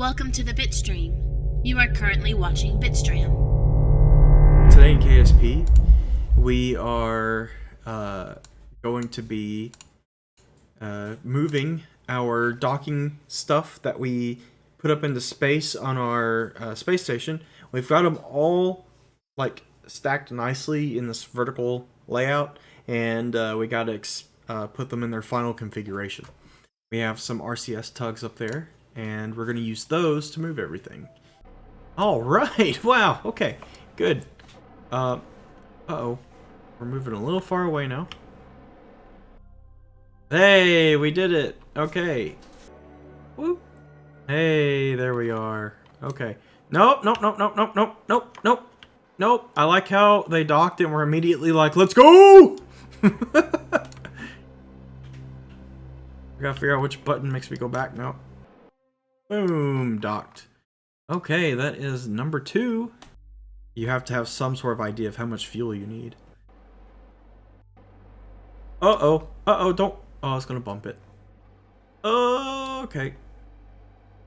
Welcome to the Bitstream. You are currently watching Bitstram. Today in KSP, we are going to be moving our docking stuff that we put up into space on our space station. We've got them all like stacked nicely in this vertical layout, and we got to put them in their final configuration. We have some RCS tugs up there, and we're going to use those to move everything. All right. Wow. Okay. Good. Uh-oh. We're moving a little far away now. Hey, we did it. Okay. Whoop. Hey, there we are. Okay. Nope, nope, nope, nope, nope, nope, nope, nope. Nope. I like how they docked and we're immediately like, let's go! I gotta figure out which button makes me go back now. Boom, docked. Okay, that is number 2. You have to have some sort of idea of how much fuel you need. Uh-oh. Uh-oh, don't... Oh, it's gonna bump it. Oh, okay.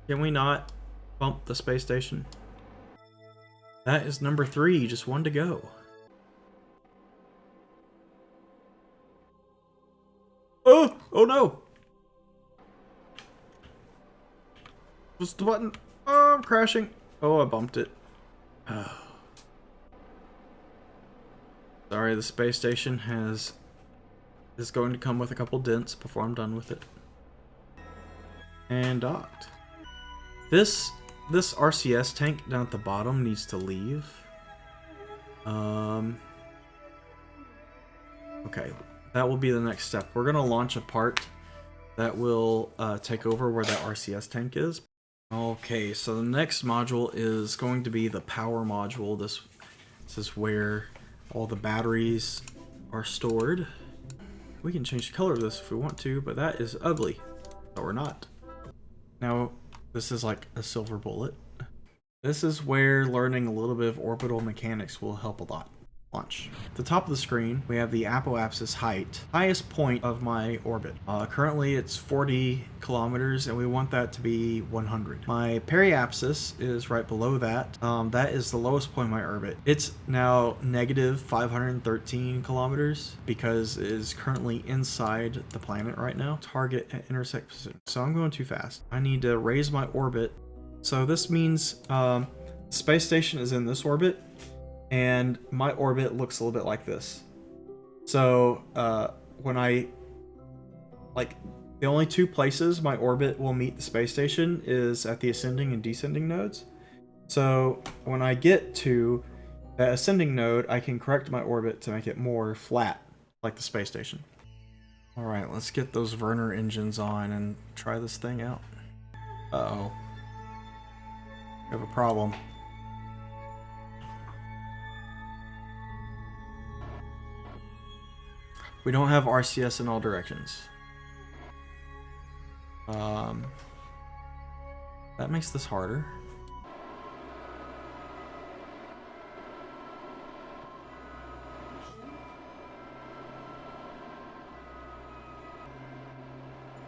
Can we not bump the space station? That is number 3, just 1 to go. Oh! Oh no! What's the button? Oh, I'm crashing. Oh, I bumped it. Oh. Sorry, the space station is going to come with a couple dents before I'm done with it. And docked. This RCS tank down at the bottom needs to leave. Okay, that will be the next step. We're gonna launch a part that will take over where that RCS tank is. Okay, so the next module is going to be the power module. This is where all the batteries are stored. We can change the color of this if we want to, but that is ugly. So we're not. Now, this is like a silver bullet. This is where learning a little bit of orbital mechanics will help a lot. Launch. At the top of the screen, we have the apoapsis height, highest point of my orbit. Currently, it's 40 kilometers, and we want that to be 100. My periapsis is right below that. That is the lowest point of my orbit. It's now negative 513 kilometers because it is currently inside the planet right now. Target at intersect position. So I'm going too fast. I need to raise my orbit. So this means space station is in this orbit, and my orbit looks a little bit like this. So when I, like, the only 2 places my orbit will meet the space station is at the ascending and descending nodes. So when I get to that ascending node, I can correct my orbit to make it more flat, like the space station. All right, let's get those Werner engines on and try this thing out. Uh-oh. We have a problem. We don't have RCS in all directions. That makes this harder.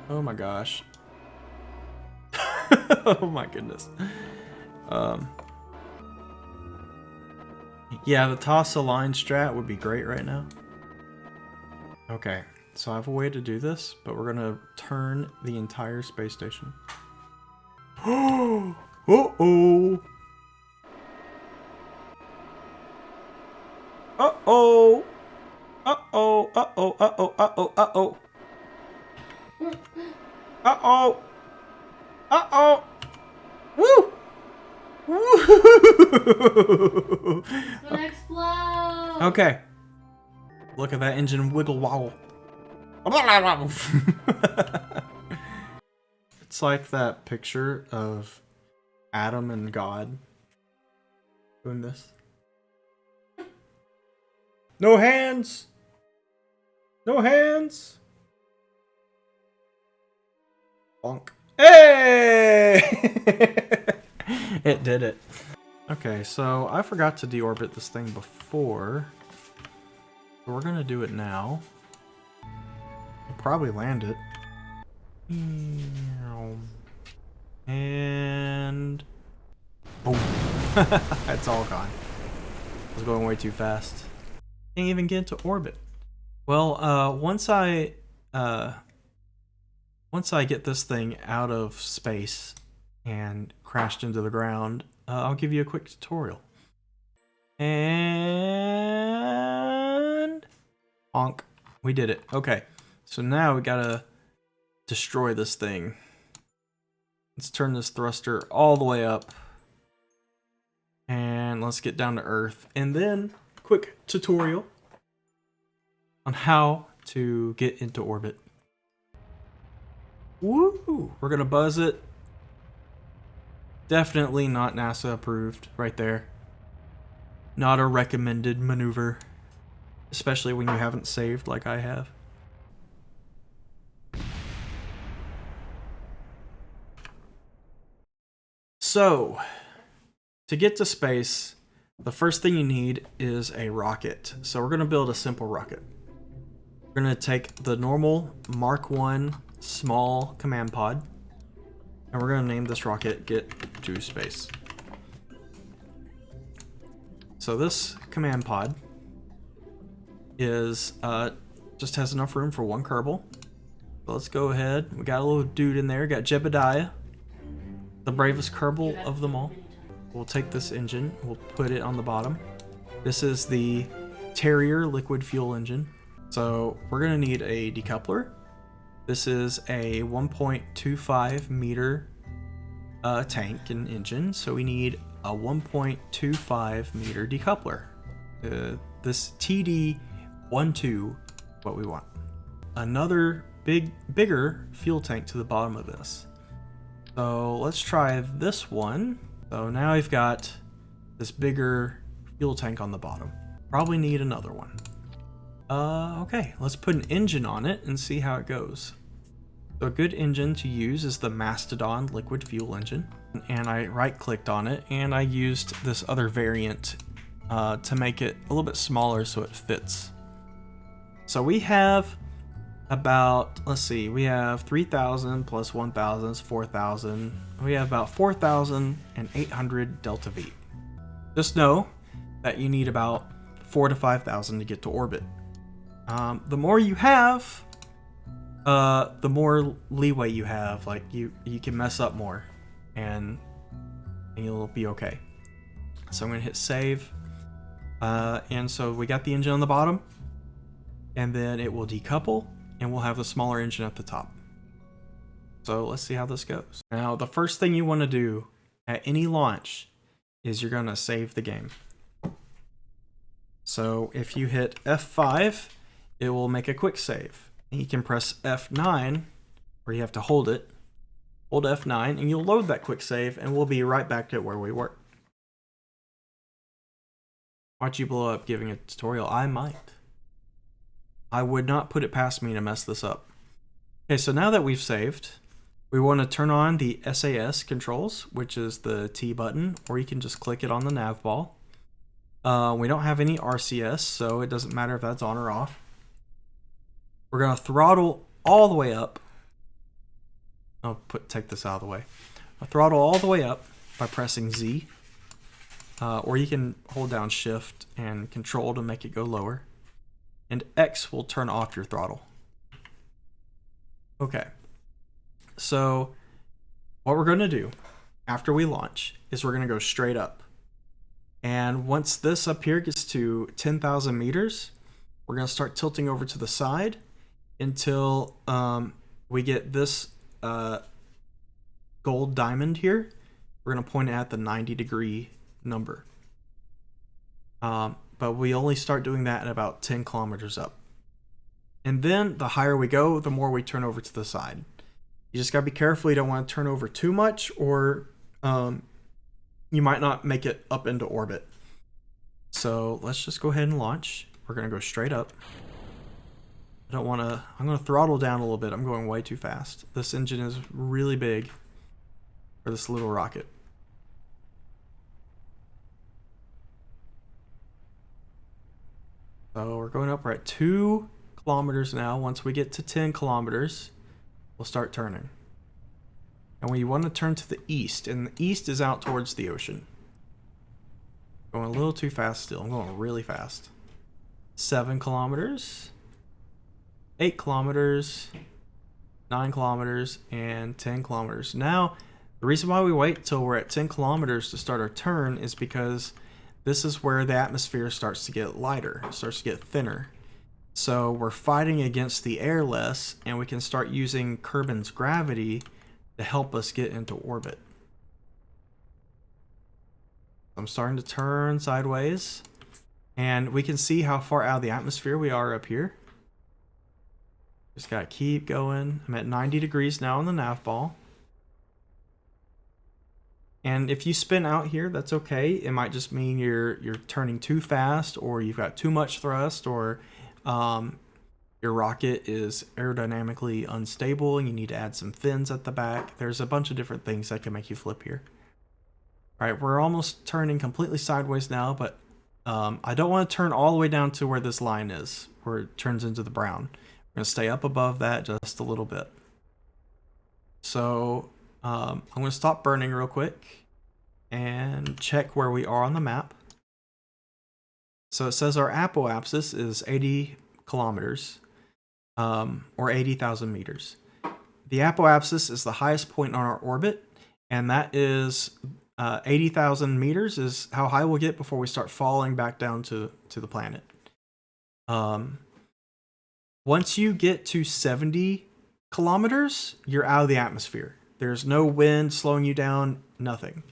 Oh my gosh. Oh my goodness. Yeah, the toss a line strat would be great right now. Okay, so I have a way to do this, but we're gonna turn the entire space station. Oh! Uh-oh! Uh-oh! Uh-oh! Uh-oh! Uh-oh! Uh-oh! Uh-oh! Uh-oh! Uh-oh! Woo! Woo! It's gonna explode! Okay. Look at that engine wiggle wobble. It's like that picture of Adam and God doing this. No hands! No hands! Bonk. Hey! It did it. Okay, so I forgot to deorbit this thing before. We're gonna do it now. We'll probably land it. And It's all gone. I was going way too fast. Can't even get into orbit. Well, once I get this thing out of space and crashed into the ground, I'll give you a quick tutorial. And honk, we did it. Okay, so now we gotta destroy this thing. Let's turn this thruster all the way up. And let's get down to Earth. And then, quick tutorial on how to get into orbit. Woo! We're gonna buzz it. Definitely not NASA approved right there. Not a recommended maneuver. Especially when you haven't saved like I have. So, to get to space, the first thing you need is a rocket. So we're going to build a simple rocket. We're going to take the normal Mark 1 small command pod, and we're going to name this rocket Get to Space. So this command pod is just has enough room for one Kerbal. So let's go ahead. We got a little dude in there. Got Jebediah, the bravest Kerbal of them all. We'll take this engine, we'll put it on the bottom. This is the Terrier liquid fuel engine. So we're gonna need a decoupler. This is a 1.25 meter tank and engine, so we need a 1.25 meter decoupler. This TD12, what we want. Another bigger fuel tank to the bottom of this. So let's try this one. So now I've got this bigger fuel tank on the bottom. Probably need another one. Okay, let's put an engine on it and see how it goes. So a good engine to use is the Mastodon liquid fuel engine. And I right-clicked on it and I used this other variant to make it a little bit smaller so it fits. So we have about, let's see, we have 3,000 plus 1,000 is 4,000. We have about 4,800 delta V. Just know that you need about 4,000 to 5,000 to get to orbit. The more you have, the more leeway you have. Like you can mess up more, and you'll be okay. So I'm gonna hit save, and so we got the engine on the bottom, and then it will decouple, and we'll have the smaller engine at the top. So let's see how this goes. Now, the first thing you want to do at any launch is you're going to save the game. So if you hit F5, it will make a quick save. And you can press F9, or you have to hold it. Hold F9, and you'll load that quick save, and we'll be right back at where we were. Watch you blow up giving a tutorial. I might. I would not put it past me to mess this up. Okay, so now that we've saved, we want to turn on the Sas Controls, which is the T button, or you can just click it on the nav ball. We don't have any RCS, so it doesn't matter if that's on or off. We're going to throttle all the way up. Take this out of the way. I'll throttle all the way up by pressing Z, or you can hold down Shift and Control to make it go lower. And X will turn off your throttle. Okay, so what we're going to do after we launch is we're going to go straight up. And once this up here gets to 10,000 meters, we're going to start tilting over to the side until we get this gold diamond here. We're going to point it at the 90-degree number. But we only start doing that at about 10 kilometers up. And then the higher we go, the more we turn over to the side. You just gotta be careful. You don't want to turn over too much, or you might not make it up into orbit. So let's just go ahead and launch. We're gonna go straight up. I'm gonna throttle down a little bit. I'm going way too fast. This engine is really big for this little rocket. So we're going up. We're at 2 kilometers now. Once we get to 10 kilometers, we'll start turning. And we want to turn to the east, and the east is out towards the ocean. Going a little too fast still. I'm going really fast. 7 kilometers, 8 kilometers, 9 kilometers, and 10 kilometers. Now, the reason why we wait till we're at 10 kilometers to start our turn is because this is where the atmosphere starts to get lighter, starts to get thinner. So we're fighting against the air less, and we can start using Kerbin's gravity to help us get into orbit. I'm starting to turn sideways, and we can see how far out of the atmosphere we are up here. Just gotta keep going. I'm at 90 degrees now on the nav ball. And if you spin out here, that's okay. It might just mean you're turning too fast, or you've got too much thrust, or your rocket is aerodynamically unstable and you need to add some fins at the back. There's a bunch of different things that can make you flip here. All right, we're almost turning completely sideways now, but I don't want to turn all the way down to where this line is, where it turns into the brown. We're going to stay up above that just a little bit. So I'm going to stop burning real quick and check where we are on the map. So it says our apoapsis is 80 kilometers, or 80,000 meters. The apoapsis is the highest point on our orbit, and that is 80,000 meters is how high we'll get before we start falling back down to the planet. Once you get to 70 kilometers, you're out of the atmosphere. There's no wind slowing you down, nothing.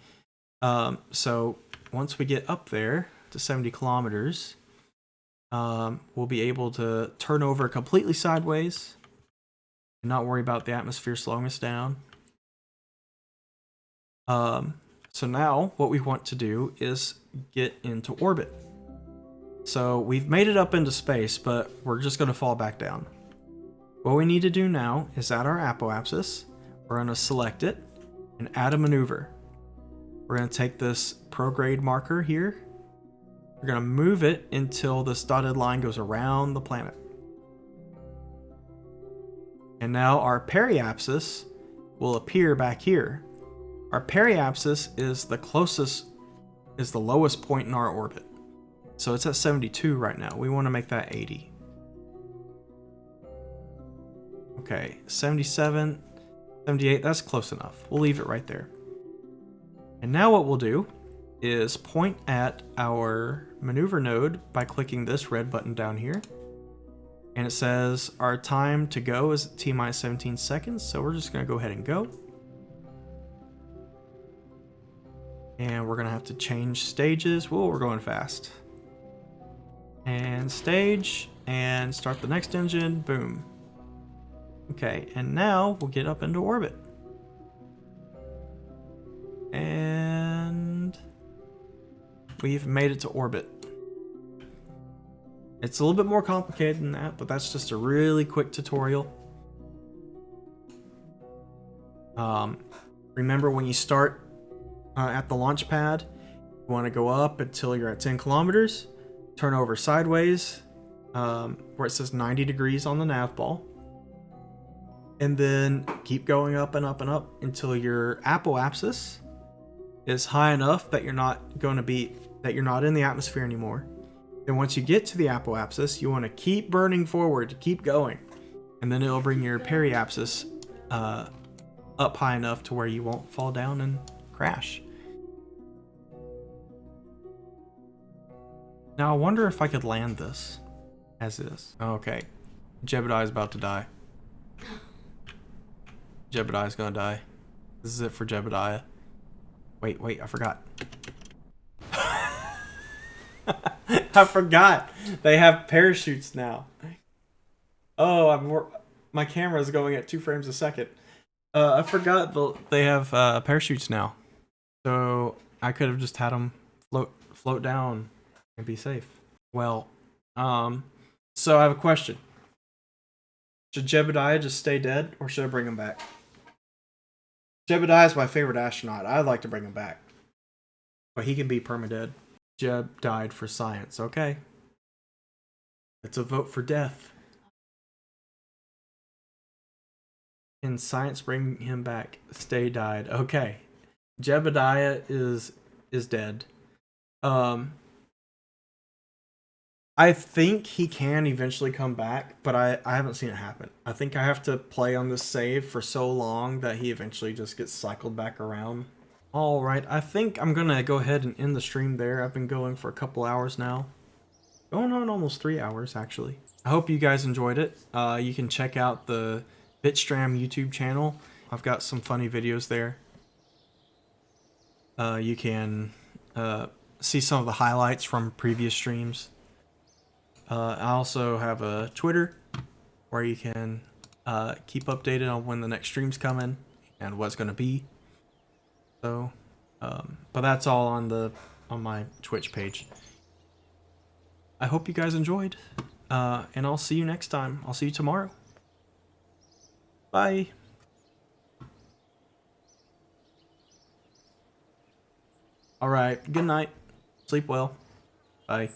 So once we get up there to 70 kilometers, we'll be able to turn over completely sideways and not worry about the atmosphere slowing us down. So now what we want to do is get into orbit. So we've made it up into space, but we're just going to fall back down. What we need to do now is add our apoapsis. We're going to select it and add a maneuver. We're going to take this prograde marker here. We're going to move it until this dotted line goes around the planet. And now our periapsis will appear back here. Our periapsis is the lowest point in our orbit. So it's at 72 right now. We want to make that 80. Okay, 77, 78, that's close enough. We'll leave it right there. And now what we'll do is point at our maneuver node by clicking this red button down here. And it says our time to go is T-minus 17 seconds, so we're just going to go ahead and go. And we're going to have to change stages. Whoa, we're going fast. And stage, and start the next engine, boom. Okay, and now we'll get up into orbit. And we've made it to orbit. It's a little bit more complicated than that, but that's just a really quick tutorial. Remember, when you start at the launch pad, you want to go up until you're at 10 kilometers, turn over sideways, where it says 90 degrees on the nav ball, and then keep going up and up and up until your apoapsis is high enough that you're not in the atmosphere anymore. Then once you get to the apoapsis, you want to keep burning forward, keep going, and then it'll bring your periapsis up high enough to where you won't fall down and crash. Now I wonder if I could land this as is. Okay, Jebediah is about to die. Jebediah is gonna die. This is it for Jebediah. Wait, I forgot. I forgot. They have parachutes now. Oh, my camera is going at 2 frames a second. I forgot they have parachutes now, so I could have just had them float down and be safe. Well, so I have a question. Should Jebediah just stay dead, or should I bring him back? Jebediah is my favorite astronaut. I'd like to bring him back, but he can be permadead. Jeb died for science. Okay, it's a vote for death. Can science bring him back? Stay died. Okay, Jebediah is dead. Um, I think he can eventually come back, but I haven't seen it happen. I think I have to play on this save for so long that he eventually just gets cycled back around. Alright, I think I'm gonna go ahead and end the stream there. I've been going for a couple hours now. Going on almost 3 hours, actually. I hope you guys enjoyed it. You can check out the Bitstram YouTube channel. I've got some funny videos there. You can see some of the highlights from previous streams. I also have a Twitter where you can keep updated on when the next stream's coming and what's going to be. So, but that's all on my Twitch page. I hope you guys enjoyed, and I'll see you next time. I'll see you tomorrow. Bye. All right. Good night. Sleep well. Bye.